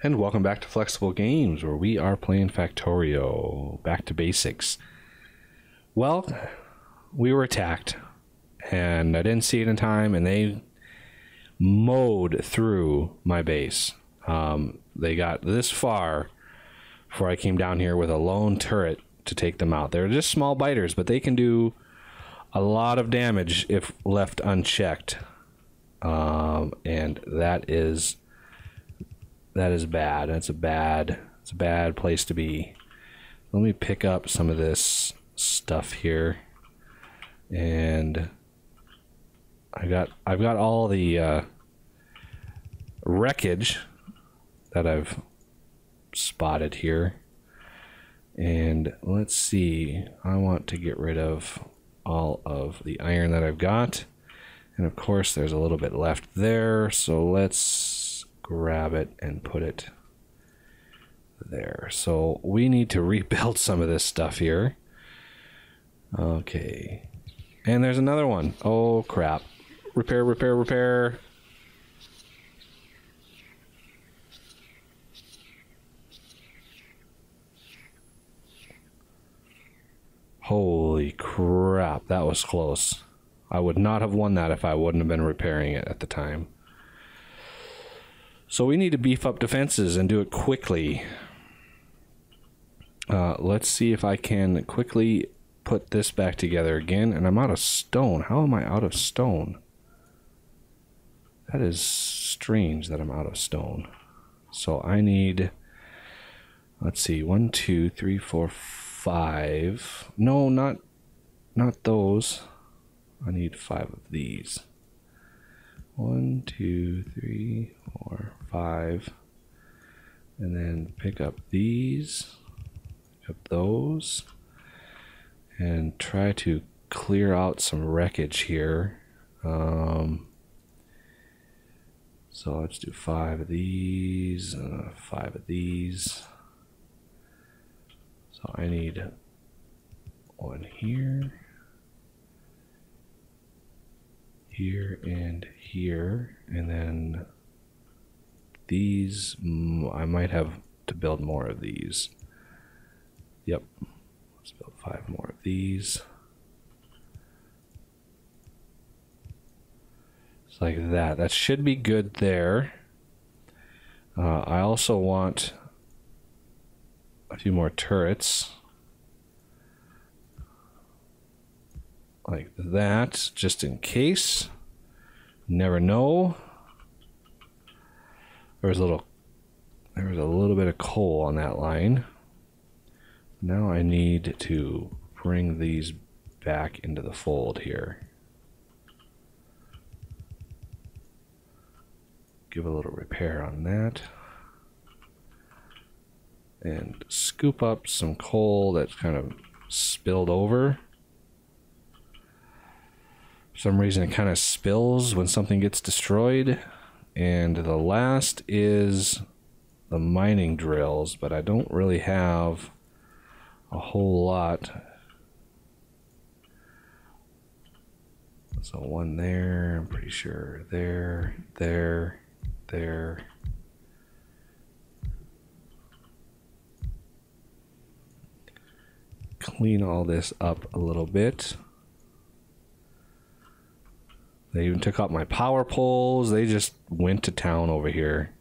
And welcome back to Flexible Games, where we are playing Factorio. Back to basics. Well, we were attacked, and I didn't see it in time, and they mowed through my base. They got this far before I came down here with a lone turret to take them out. They're just small biters, but they can do a lot of damage if left unchecked. And that is bad. It's a bad place to be. Let me pick up some of this stuff here, and I've got all the wreckage that I've spotted here. And let's see, I want to get rid of all of the iron that I've got, and of course there's a little bit left there, so let's grab it and put it there. So we need to rebuild some of this stuff here. Okay, and there's another one. Oh crap. Repair. Holy crap, that was close. I would not have won that if I wouldn't have been repairing it at the time. So we need to beef up defenses and do it quickly. Let's see if I can quickly put this back together again. And I'm out of stone. How am I out of stone? That is strange that I'm out of stone. So I need, let's see, 1, 2, 3, 4, 5. No, not those. I need 5 of these. 1, 2, 3, 4, 5. And then pick up these, pick up those, and try to clear out some wreckage here. So let's do 5 of these, 5 of these. So I need 1 here, here, and here, and then these. I might have to build more of these. Yep, let's build 5 more of these. It's like that. That should be good there. I also want a few more turrets like that, just in case. Never know. There was a little bit of coal on that line. Now I need to bring these back into the fold here. Give a little repair on that. And scoop up some coal that's kind of spilled over. For some reason it kind of spills when something gets destroyed. And the last is the mining drills, but I don't really have a whole lot. So 1 there, I'm pretty sure. There. Clean all this up a little bit. They even took out my power poles. They just went to town over here.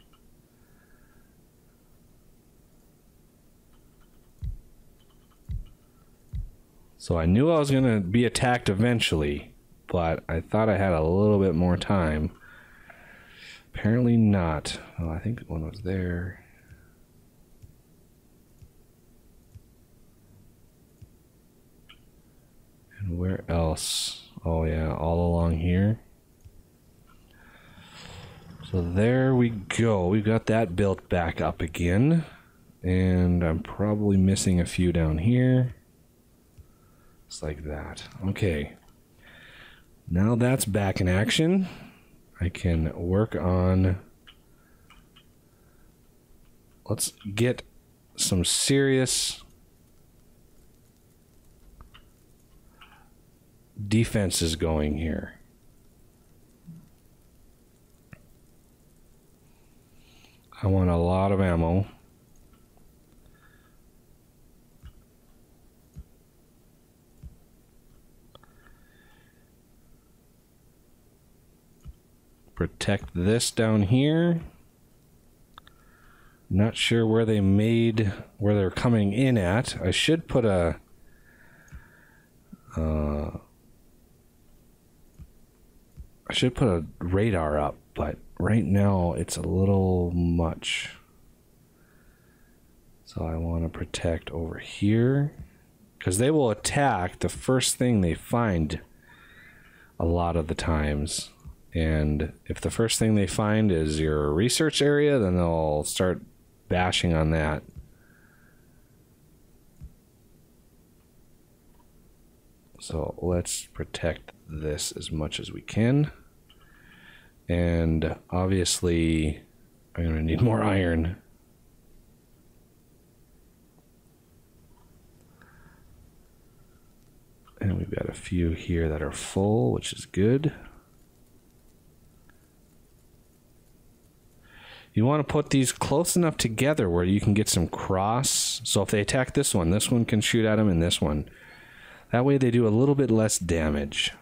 So I knew I was going to be attacked eventually, but I thought I had a little bit more time. Apparently not. Oh, I think one was there. And where else? Oh yeah, all along here. So there we go. We've got that built back up again. And I'm probably missing a few down here. Just like that. Okay. Now that's back in action. I can work on... Let's get some serious defenses going here. I want a lot of ammo. Protect this down here. Not sure where they're coming in at. I should put a radar up, but right now it's a little much. So I want to protect over here, because they will attack the first thing they find a lot of the times. And if the first thing they find is your research area, then they'll start bashing on that. So let's protect this as much as we can. And obviously, I'm going to need more iron. And we've got a few here that are full, which is good. You want to put these close enough together where you can get some cross. So if they attack this one can shoot at them, and this one. That way they do a little bit less damage.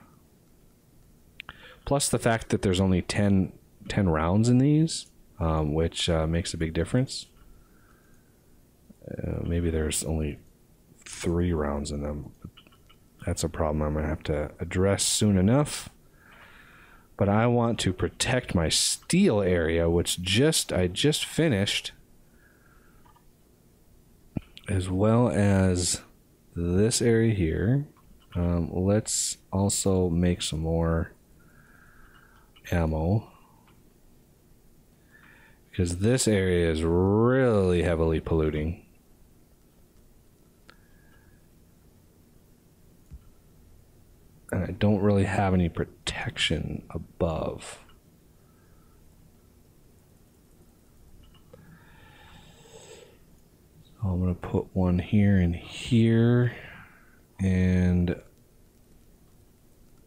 Plus the fact that there's only 10 rounds in these, which makes a big difference. Maybe there's only 3 rounds in them. That's a problem I'm going to have to address soon enough. But I want to protect my steel area, which I just finished, as well as this area here. Let's also make some more ammo, because this area is really heavily polluting. And I don't really have any protection above. So I'm going to put one here and here. And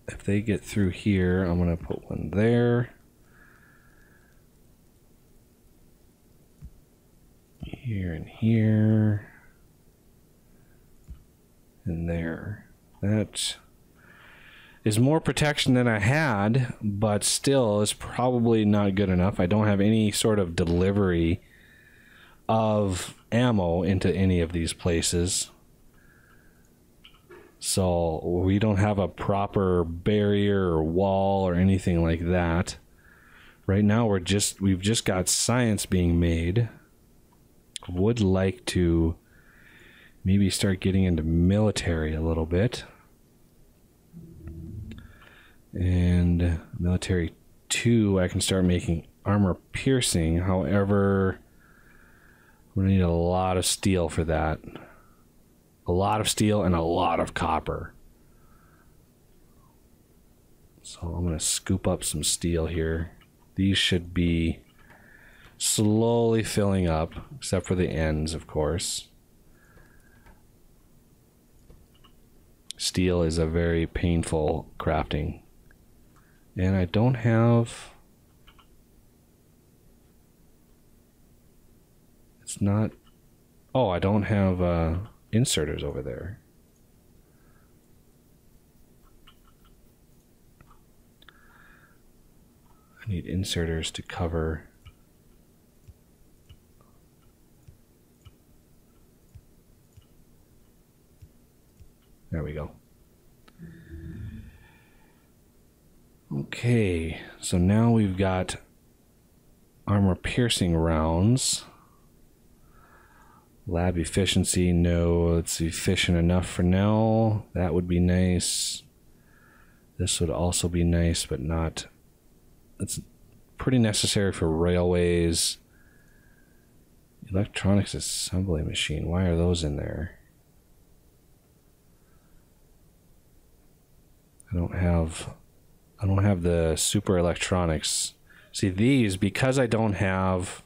if they get through here, I'm going to put one there. Here and here. And there. That is more protection than I had, but still is probably not good enough. I don't have any sort of delivery of ammo into any of these places. So we don't have a proper barrier or wall or anything like that. Right now we've just got science being made. Would like to maybe start getting into military a little bit. And military 2, I can start making armor piercing. However, I'm gonna need a lot of steel for that. A lot of steel and a lot of copper. So I'm gonna scoop up some steel here. These should be slowly filling up, except for the ends, of course. Steel is a very painful crafting. And I don't have... It's not... Oh, I don't have inserters over there. I need inserters to cover... There we go. Okay, so now we've got armor piercing rounds. Lab efficiency, no, it's efficient enough for now. That would be nice. This would also be nice, but not... It's pretty necessary for railways. Electronics assembly machine, why are those in there? I don't have the super electronics. See, these, because I don't have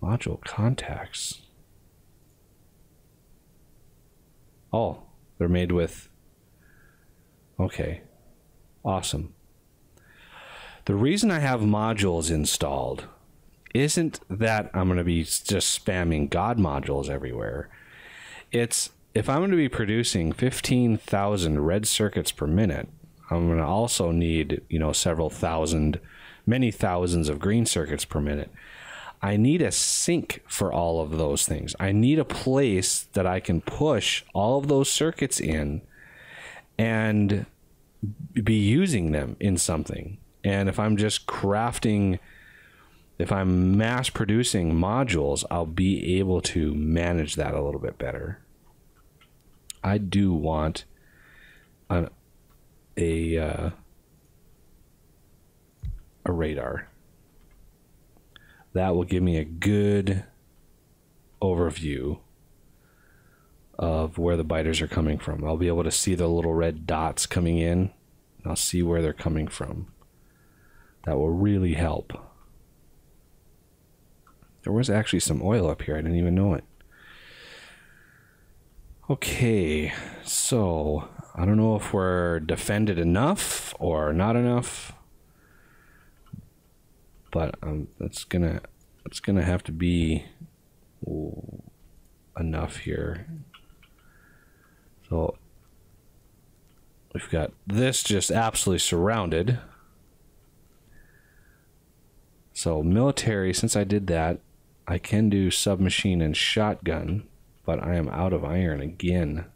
module contacts. Oh, they're made with... Okay, awesome. The reason I have modules installed isn't that I'm going to be just spamming God modules everywhere. It's if I'm going to be producing 15,000 red circuits per minute, I'm going to also need, you know, many thousands of green circuits per minute. I need a sink for all of those things. I need a place that I can push all of those circuits in and be using them in something. And if I'm just crafting, if I'm mass producing modules, I'll be able to manage that a little bit better. I do want a radar. That will give me a good overview of where the biters are coming from. I'll be able to see the little red dots coming in. I'll see where they're coming from. That will really help. There was actually some oil up here. I didn't even know it. Okay, so I don't know if we're defended enough or not enough, but it's gonna have to be enough here. So we've got this just absolutely surrounded. So military, since I did that, I can do submachine and shotgun, but I am out of iron again.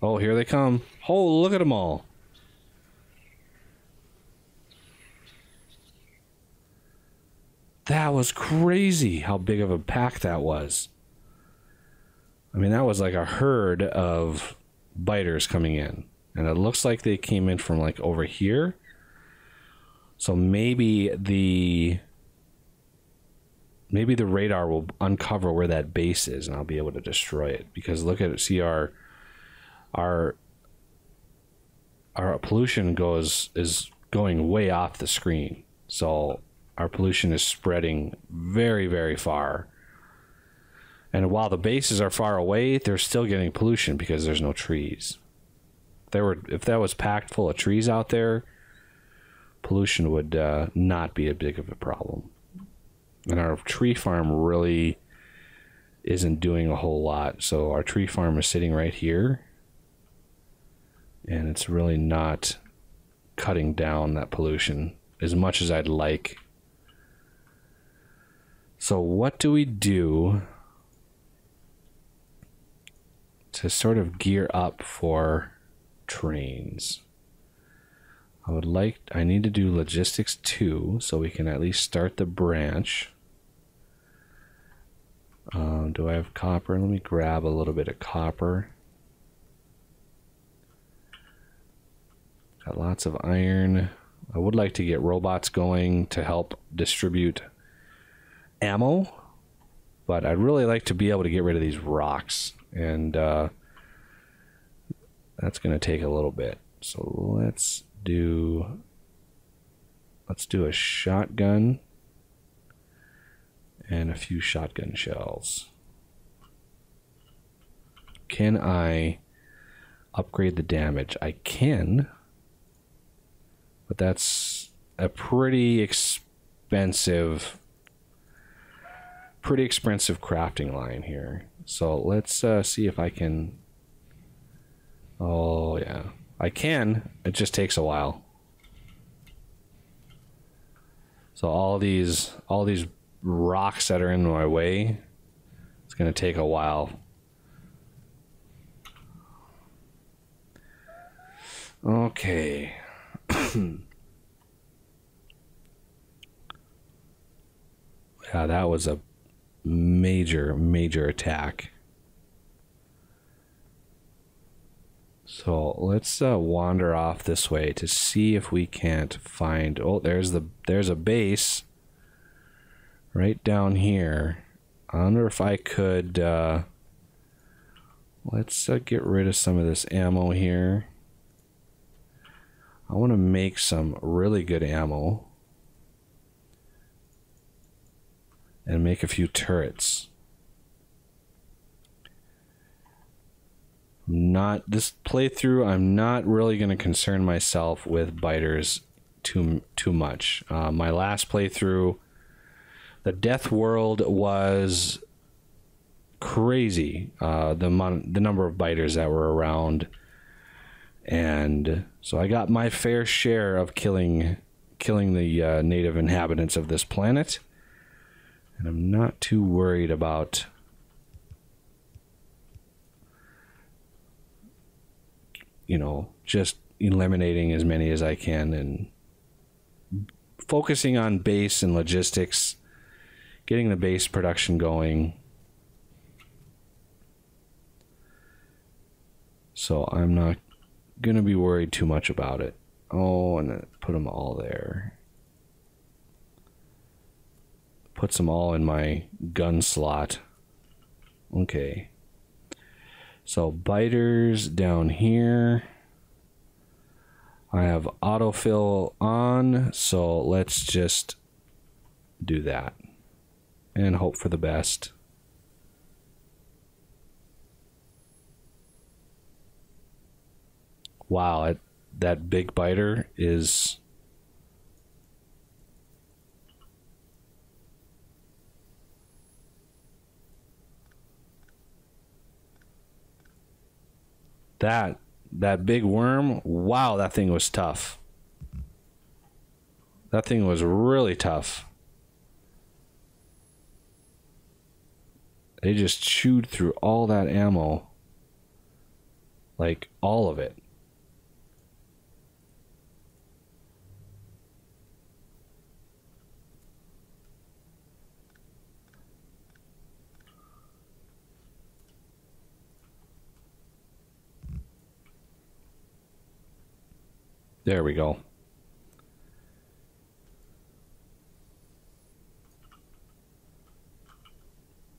Oh, here they come. Oh, look at them all. That was crazy how big of a pack that was. I mean, that was like a herd of biters coming in. And it looks like they came in from like over here. So maybe the radar will uncover where that base is and I'll be able to destroy it. Because look at it, see our pollution is going way off the screen. So our pollution is spreading very, very far. And while the bases are far away, they're still getting pollution because there's no trees. If that was packed full of trees out there, pollution would not be a big of a problem. And our tree farm really isn't doing a whole lot. So our tree farm is sitting right here. And it's really not cutting down that pollution as much as I'd like. So what do we do to sort of gear up for trains? I need to do logistics 2 so we can at least start the branch. Do I have copper? Let me grab a little bit of copper. Got lots of iron. I would like to get robots going to help distribute ammo, but I'd really like to be able to get rid of these rocks, and that's going to take a little bit. So let's do a shotgun and a few shotgun shells. Can I upgrade the damage? I can, but that's a pretty expensive crafting line here. So let's see if I can. Oh yeah, I can. It just takes a while. So all these rocks that are in my way, it's going to take a while. Okay. Yeah, that was a major attack. So let's wander off this way to see if we can't find. Oh, there's a base right down here. I wonder if I could. Let's get rid of some of this ammo here. I want to make some really good ammo and make a few turrets. This playthrough, I'm not really going to concern myself with biters too much. My last playthrough, the death world was crazy. The number of biters that were around, and so I got my fair share of killing the native inhabitants of this planet, and I'm not too worried about just eliminating as many as I can and focusing on base and logistics, getting the base production going. So I'm not going to be worried too much about it. Oh, and then put them all there. Puts them all in my gun slot. Okay. So biters down here. I have AutoFill on, so let's just do that and hope for the best. Wow, that big biter is... That big worm, wow, that thing was tough. That thing was really tough. They just chewed through all that ammo. Like, all of it. There we go.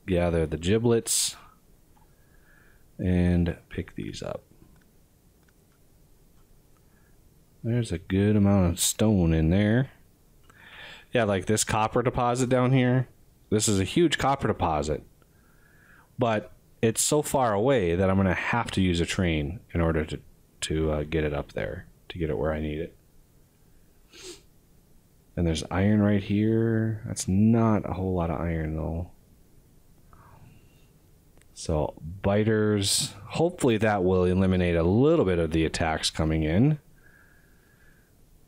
Gather the giblets and pick these up. There's a good amount of stone in there. Yeah, like this copper deposit down here. This is a huge copper deposit, but it's so far away that I'm going to have to use a train in order to get it up there, to get it where I need it. And there's iron right here. That's not a whole lot of iron though. So biters, hopefully that will eliminate a little bit of the attacks coming in.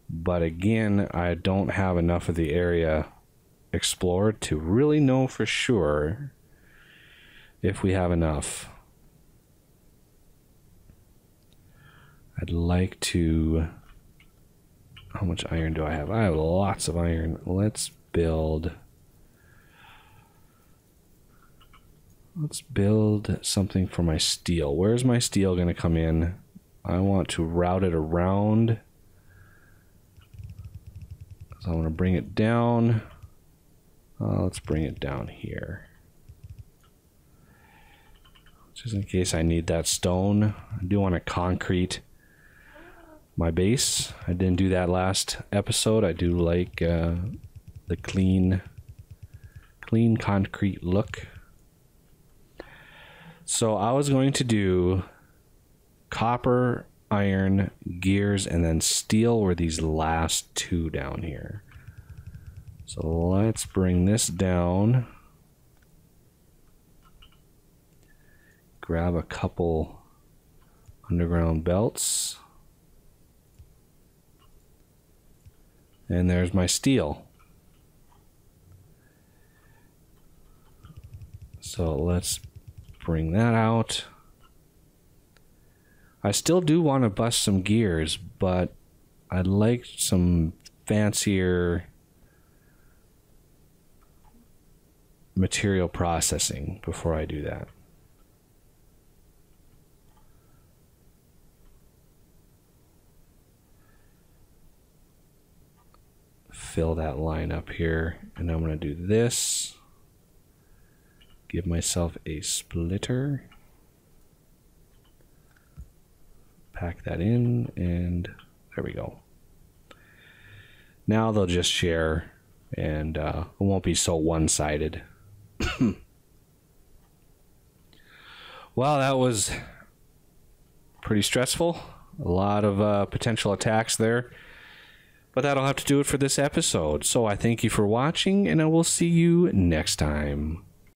But again, I don't have enough of the area explored to really know for sure if we have enough. I'd like to... How much iron do I have? I have lots of iron. Let's build something for my steel. Where's my steel going to come in? I want to route it around. So I want to bring it down. Let's bring it down here. Just in case I need that stone. I do want to concrete my base. I didn't do that last episode. I do like the clean concrete look. So I was going to do copper, iron, gears, and then steel were these last two down here. So let's bring this down. Grab a couple underground belts. And there's my steel. So let's bring that out. I still do want to bust some gears, but I'd like some fancier material processing before I do that. Fill that line up here, and I'm going to do this. Give myself a splitter. Pack that in, and there we go. Now they'll just share, and it won't be so one-sided. Well, that was pretty stressful. A lot of potential attacks there. But that'll have to do it for this episode. So I thank you for watching, and I will see you next time.